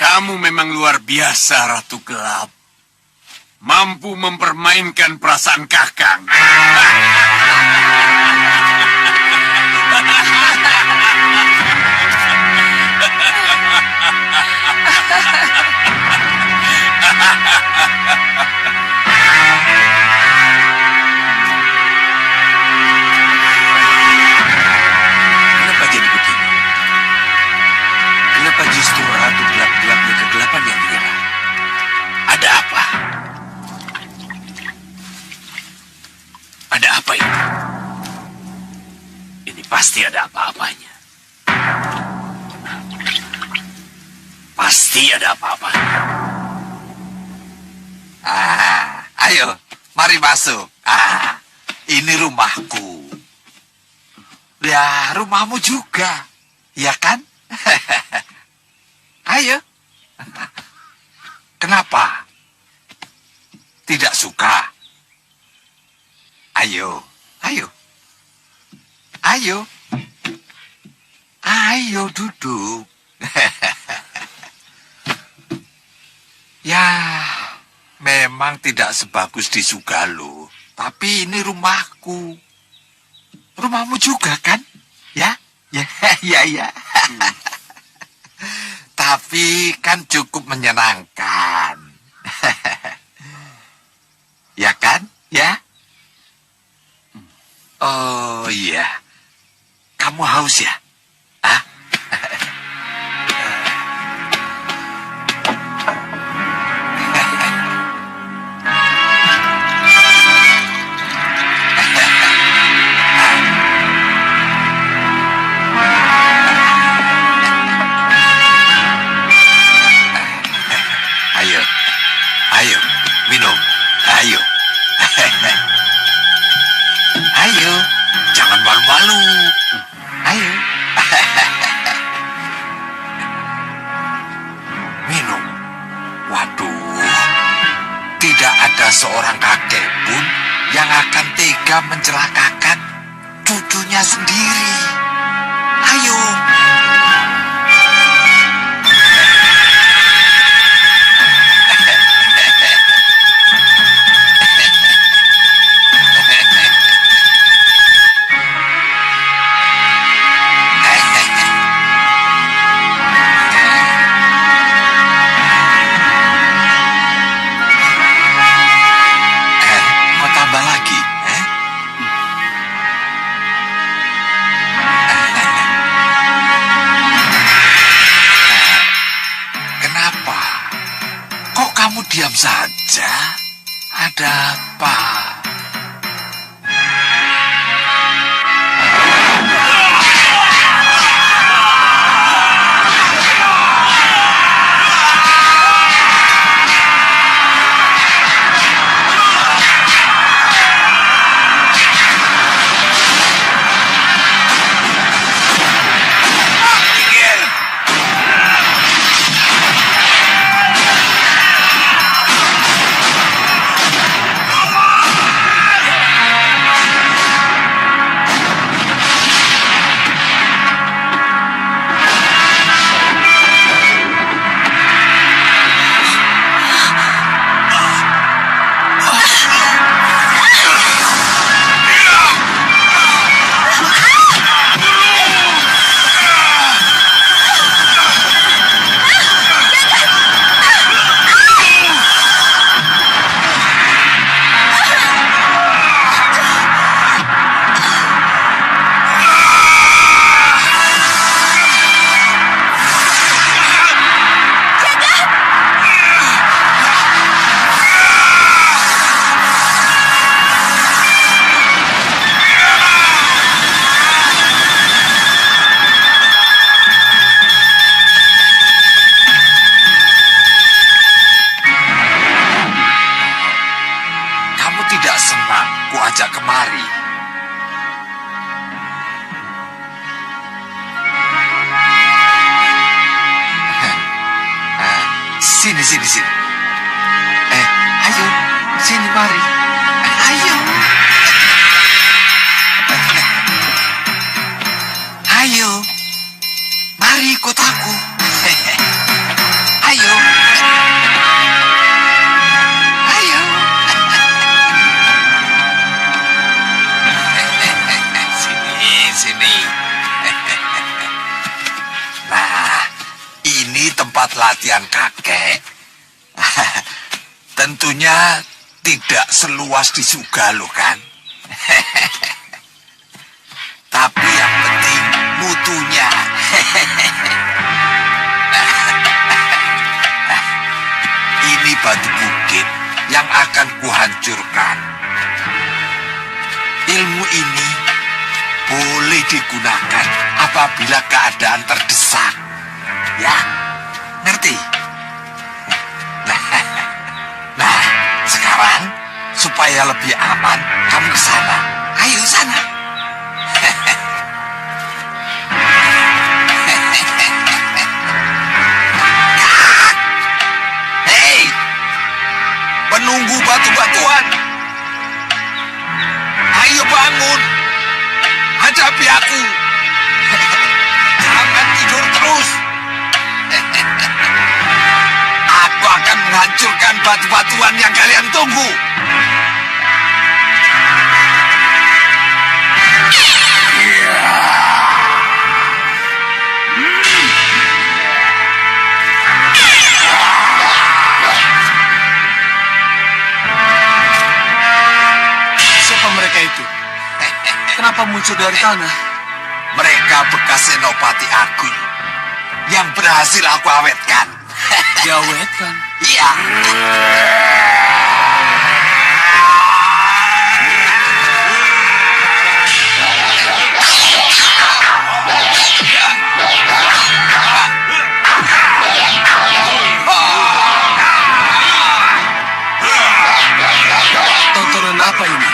Kamu memang luar biasa, Ratu Gelap. Mampu mempermainkan perasaan Kakang. Kenapa jadi begini? Kenapa justru Ratu gelap-gelapnya kegelapan yang menyerang? Ada apa? Ada apa ini? Ini pasti ada apa-apanya. Pasti ada apa-apanya. Ayo, mari masuk. Ini rumahku. Ya, rumahmu juga. Ya kan? Ayo. Kenapa? Tidak suka? Ayo, ayo. Ayo. Ayo duduk. Ya, memang tidak sebagus di Sugalo, tapi ini rumahku. Rumahmu juga kan? Ya, ya, ya, ya. Tapi kan cukup menyenangkan. Ya kan? Ya? Oh iya. Kamu haus ya? Hah? Ayo, ayo, minum. Ayo. Ayo, jangan malu-malu. Ayo. Minum. Waduh, tidak ada seorang kakek pun yang akan tega mencelakakan cucunya sendiri. Ayo. Mau tambah lagi? Kenapa? Kok kamu diam saja? Ada apa? Sini. Ayo, sini mari. Ayo. Ayo. Mari ikut aku. Ayo. Ayo. Sini. Nah, ini tempat latihan kakek. Tentunya tidak seluas di Sugalo kan? Tapi yang penting mutunya. Ini batu bukit yang akan kuhancurkan. Ilmu ini boleh digunakan apabila keadaan terdesak. Ya, ngerti? Nah, sekarang supaya lebih aman, kamu ke sana. Ayo sana. Hei, penunggu batu-batuan. Ayo bangun. Hadapi aku. Jangan tidur terus. Aku akan menghancurkan batu-batuan yang kalian tunggu. Siapa mereka itu? Kenapa muncul dari tanah? Mereka bekas senopati aku yang berhasil aku awetkan. Diawetkan? Iya. Tontonan apa ini?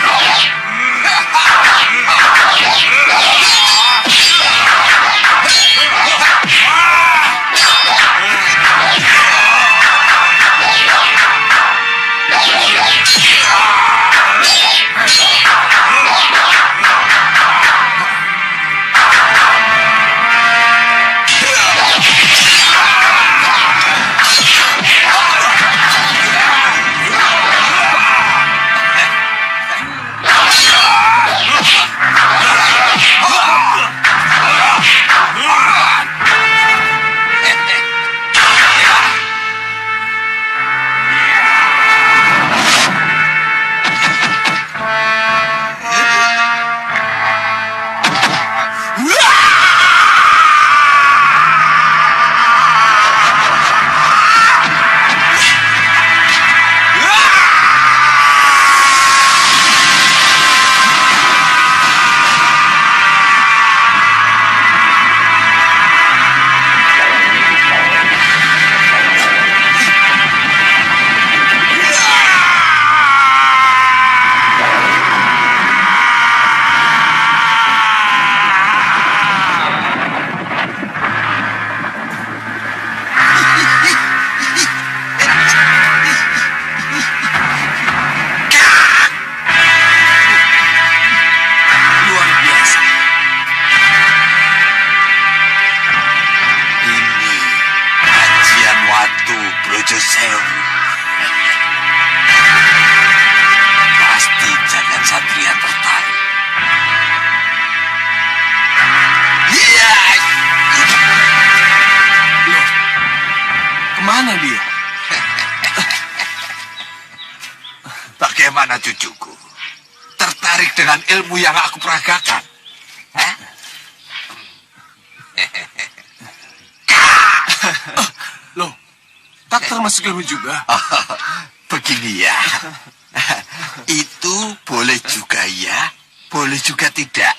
Pasti jangan satria tertarik. Iya. Loh, kemana dia? Bagaimana cucuku? Tertarik dengan ilmu yang aku peragakan? Hah? Loh, tak termasuk ilmu juga? Begini ya. Itu boleh juga ya, boleh juga tidak.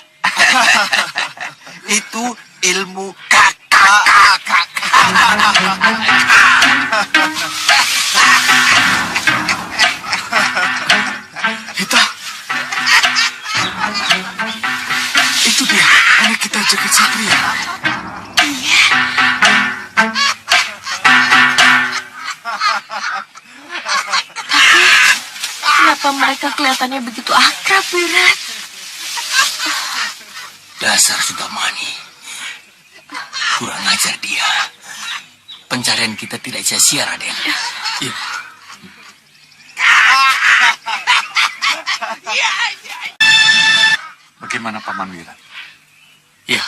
Itu ilmu kakak. Hita, itu dia, anak kita Jagat Satria. Iya. Kenapa mereka kelihatannya begitu akrab, Wirat? Dasar Sudamani. Kurang ajar dia. Pencarian kita tidak sia-sia, Raden. Iya. Bagaimana Paman Wirat? Ya,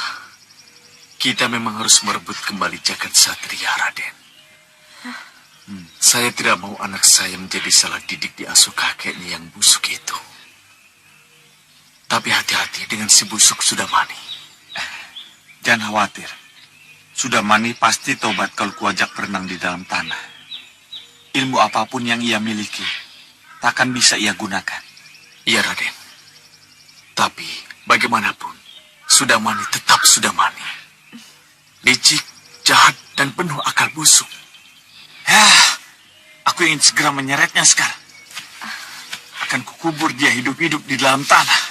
kita memang harus merebut kembali jagat satria, Raden. Saya tidak mau anak saya menjadi salah didik diasuh kakeknya yang busuk itu. Tapi hati-hati dengan si busuk Sudamani. Jangan khawatir. Sudamani pasti tobat kalau kuajak berenang di dalam tanah. Ilmu apapun yang ia miliki, takkan bisa ia gunakan. Iya, Raden. Tapi bagaimanapun, Sudamani tetap Sudamani. Licik, jahat, dan penuh akal busuk. Aku ingin segera menyeretnya sekarang. Akan kukubur dia hidup-hidup di dalam tanah.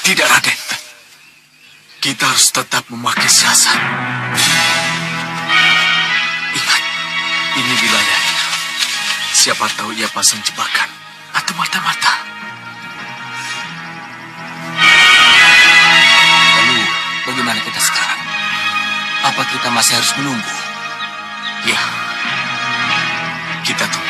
Tidak, Raden. Kita harus tetap memakai siasat. Ingat, ini wilayahnya. Siapa tahu ia pasang jebakan atau mata-mata. Lalu, bagaimana kita sekarang? Apa kita masih harus menunggu? Ya, kita tunggu.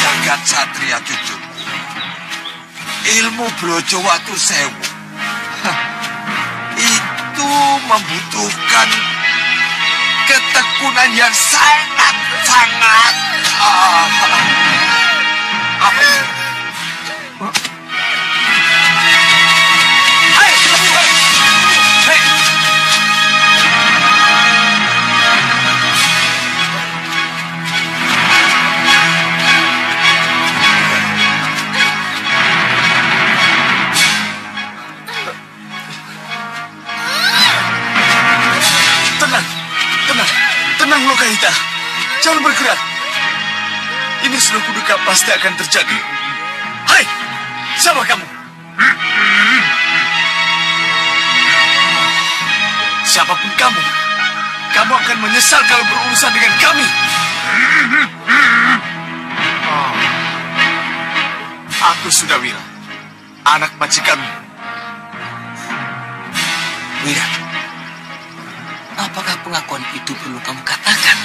Jagat satria cucuku, ilmu Brojo Watu Sewu itu membutuhkan ketekunan yang sangat apa itu? Tenang, Lokahita. Jangan bergerak. Ini sudah kuduga pasti akan terjadi. Hai, siapa kamu? Siapapun kamu, kamu akan menyesal kalau berurusan dengan kami. Aku sudah Wira, anak majikanmu. Wira, apakah pengakuan itu perlu kamu katakan?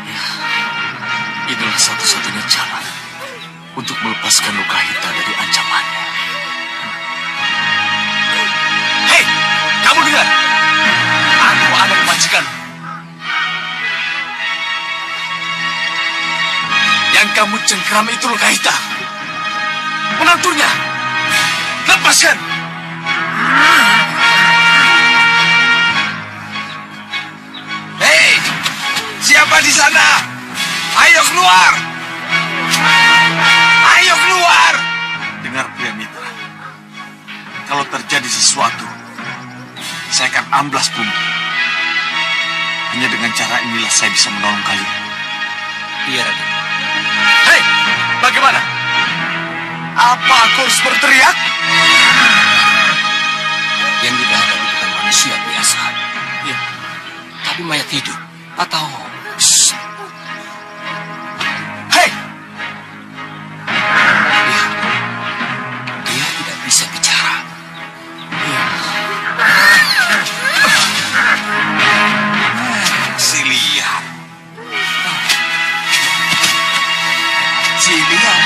Ya, inilah satu-satunya jalan untuk melepaskan Lokahita dari ancamannya. Hei, kamu dengar? Aku anak majikanmu. Yang kamu cengkram itu Lokahita. Menantunya. Lepaskan. Hei, siapa di sana? Ayo keluar! Ayo keluar! Dengar pria mitra, kalau terjadi sesuatu, saya akan amblas bumi. Hanya dengan cara inilah saya bisa menolong kalian. Iya, Raden. Hei, bagaimana? Apa aku harus berteriak? Yang kita hadapi bukan manusia biasa. Ya, tapi mayat hidup atau... Shh. Hei! Dia tidak bisa bicara. Si liar. Si liar.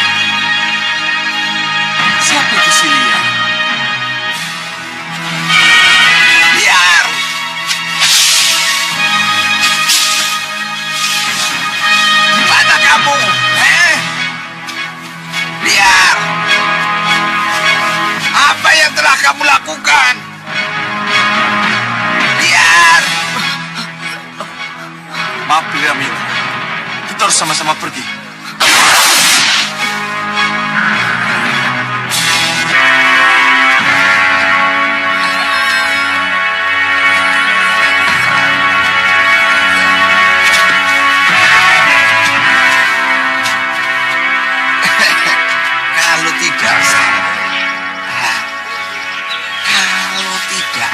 Siapa itu si liar? Liar. Di mana kamu? Liar. Apa yang telah kamu lakukan? Liar. Maaf pria mitra, kita harus sama-sama pergi. Kalau tidak salah, kalau tidak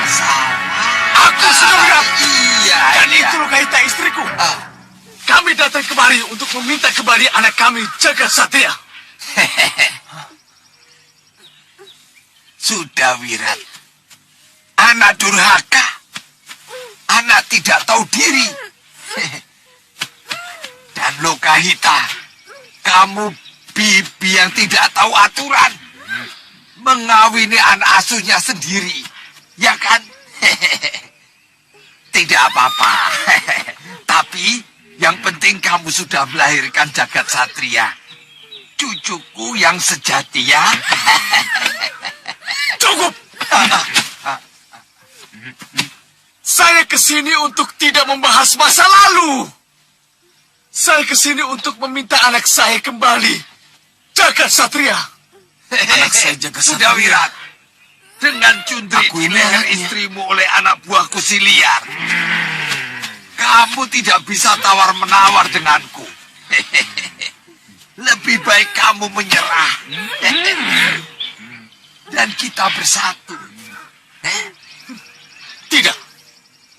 kemari untuk meminta kembali anak kami, Jagat Satria. Sudah, Wirat. Anak durhaka. Anak tidak tahu diri. Dan Lokahita, kamu bibi yang tidak tahu aturan. Mengawini anak asuhnya sendiri. Ya kan? Tidak apa-apa. Tapi yang penting kamu sudah melahirkan Jagat Satria. Cucuku yang sejati ya. Cukup! Saya kesini untuk tidak membahas masa lalu. Saya kesini untuk meminta anak saya kembali. Jagat Satria. Anak saya Jagat Sudah, Satria. Wirat. Dengan cundri di leher istrimu oleh anak buahku si liar. Kamu tidak bisa tawar-menawar denganku. Lebih baik kamu menyerah. Dan kita bersatu. Tidak.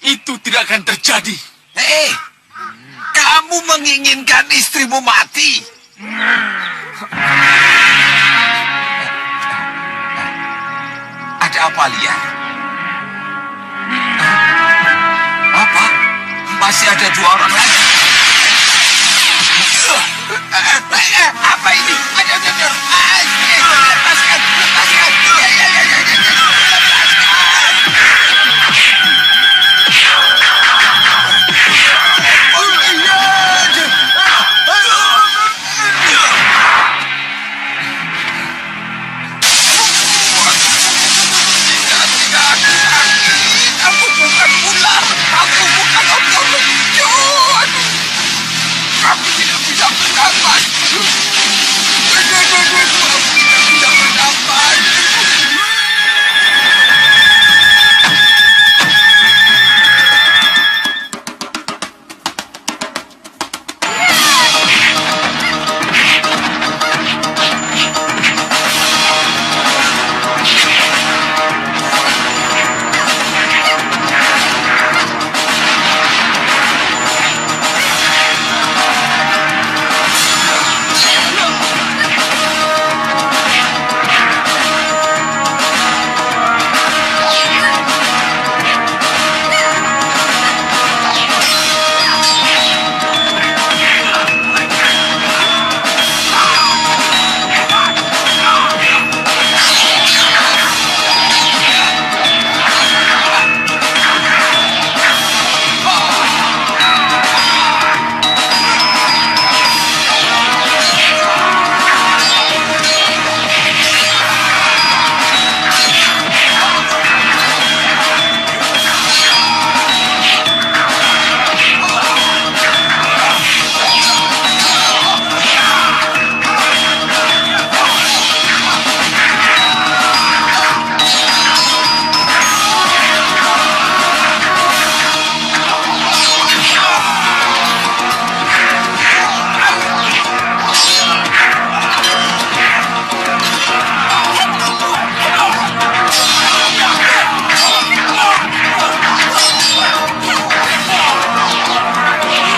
Itu tidak akan terjadi. Kamu menginginkan istrimu mati. Ada apa, Liar? Apa? Masih ada 2 orang lagi?